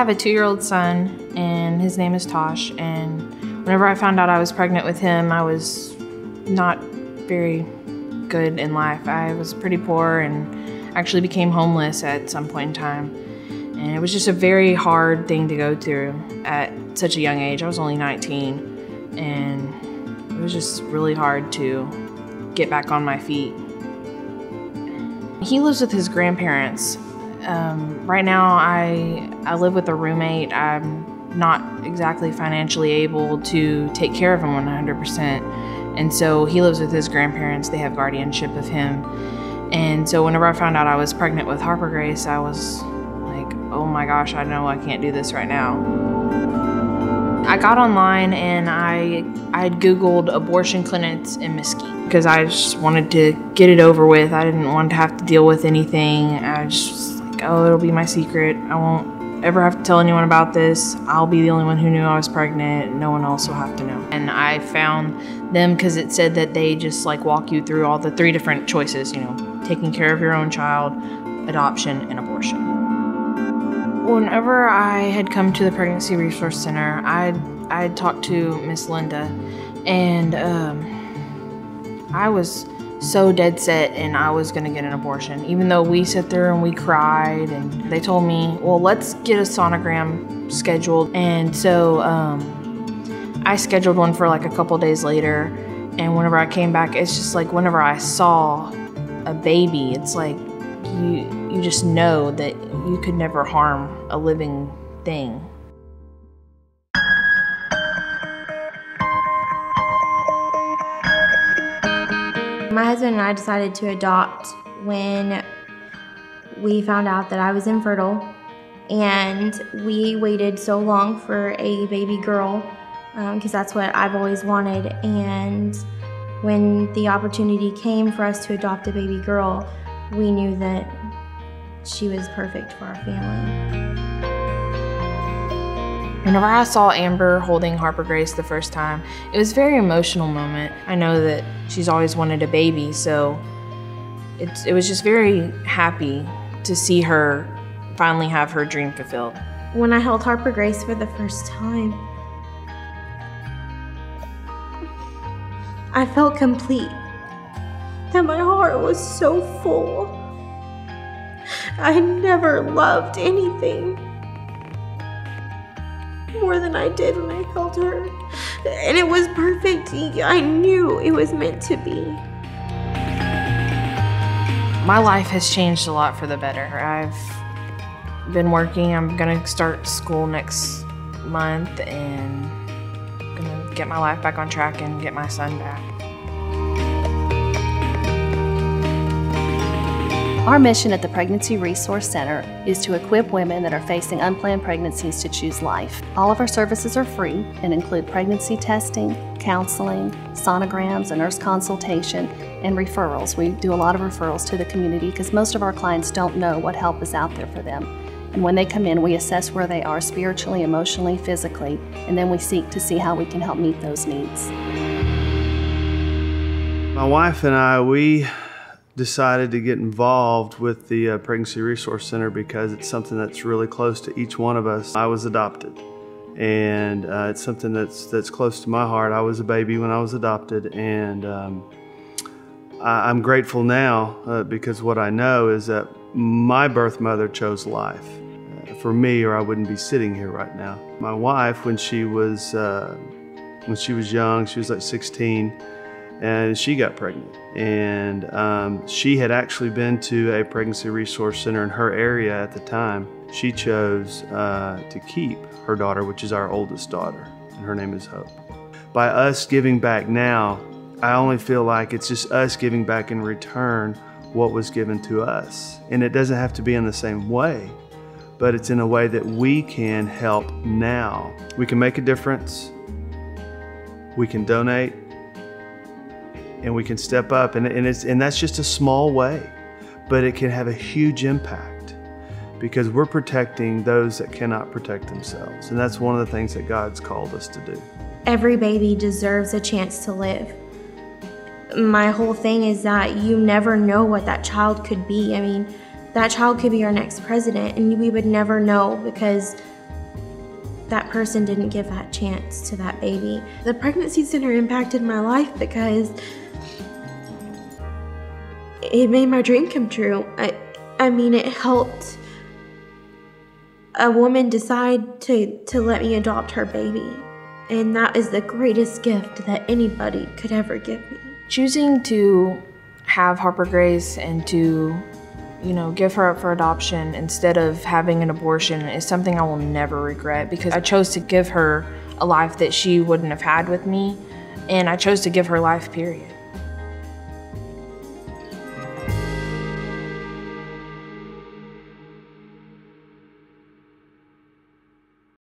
have a 2-year-old son, and his name is Tosh, and whenever I found out I was pregnant with him, I was not very good in life. I was pretty poor and actually became homeless at some point in time. And it was just a very hard thing to go through at such a young age. I was only 19, and it was just really hard to get back on my feet. He lives with his grandparents. Right now, I live with a roommate. I'm not exactly financially able to take care of him 100%. And so he lives with his grandparents. They have guardianship of him. And so whenever I found out I was pregnant with Harper Grace, I was like, oh my gosh, I know I can't do this right now. I got online and I had Googled abortion clinics in Mesquite because I just wanted to get it over with. I didn't want to have to deal with anything. I just was like, oh, it'll be my secret. I won't ever have to tell anyone about this. I'll be the only one who knew I was pregnant. No one else will have to know. And I found them because it said that they just like walk you through all the 3 different choices, you know, taking care of your own child, adoption, and abortion. Whenever I had come to the Pregnancy Resource Center, I had talked to Miss Linda, and I was so dead set and I was gonna get an abortion, even though we sat there and we cried, and they told me, well, let's get a sonogram scheduled. And so I scheduled one for like a couple days later, and whenever I came back, it's just like whenever I saw a baby, it's like you just know that you could never harm a living thing. My husband and I decided to adopt when we found out that I was infertile, and we waited so long for a baby girl because that's what I've always wanted. And when the opportunity came for us to adopt a baby girl, we knew that she was perfect for our family. Whenever I saw Amber holding Harper Grace the first time, it was a very emotional moment. I know that she's always wanted a baby, so it was just very happy to see her finally have her dream fulfilled. When I held Harper Grace for the first time, I felt complete, that my heart was so full. I had never loved anything more than I did when I held her. And it was perfect. I knew it was meant to be. My life has changed a lot for the better. I've been working. I'm gonna start school next month, and I'm gonna get my life back on track and get my son back. Our mission at the Pregnancy Resource Center is to equip women that are facing unplanned pregnancies to choose life. All of our services are free and include pregnancy testing, counseling, sonograms, a nurse consultation, and referrals. We do a lot of referrals to the community because most of our clients don't know what help is out there for them. And when they come in, we assess where they are spiritually, emotionally, physically, and then we seek to see how we can help meet those needs. My wife and I, we decided to get involved with the Pregnancy Resource Center because it's something that's really close to each one of us. I was adopted, and it's something that's close to my heart. I was a baby when I was adopted, and I'm grateful now because what I know is that my birth mother chose life for me, or I wouldn't be sitting here right now. My wife, when she was young, she was like 16, and she got pregnant. And she had actually been to a Pregnancy Resource Center in her area at the time. She chose to keep her daughter, which is our oldest daughter, and her name is Hope. By us giving back now, I only feel like it's just us giving back in return what was given to us. And it doesn't have to be in the same way, but it's in a way that we can help now. We can make a difference, we can donate, and we can step up, and that's just a small way, but it can have a huge impact because we're protecting those that cannot protect themselves, and that's one of the things that God's called us to do. Every baby deserves a chance to live. My whole thing is that you never know what that child could be. I mean, that child could be our next president, and we would never know because that person didn't give that chance to that baby. The pregnancy center impacted my life because it made my dream come true. I mean, it helped a woman decide to let me adopt her baby. And that is the greatest gift that anybody could ever give me. Choosing to have Harper Grace and to, give her up for adoption instead of having an abortion is something I will never regret, because I chose to give her a life that she wouldn't have had with me, and I chose to give her life, period.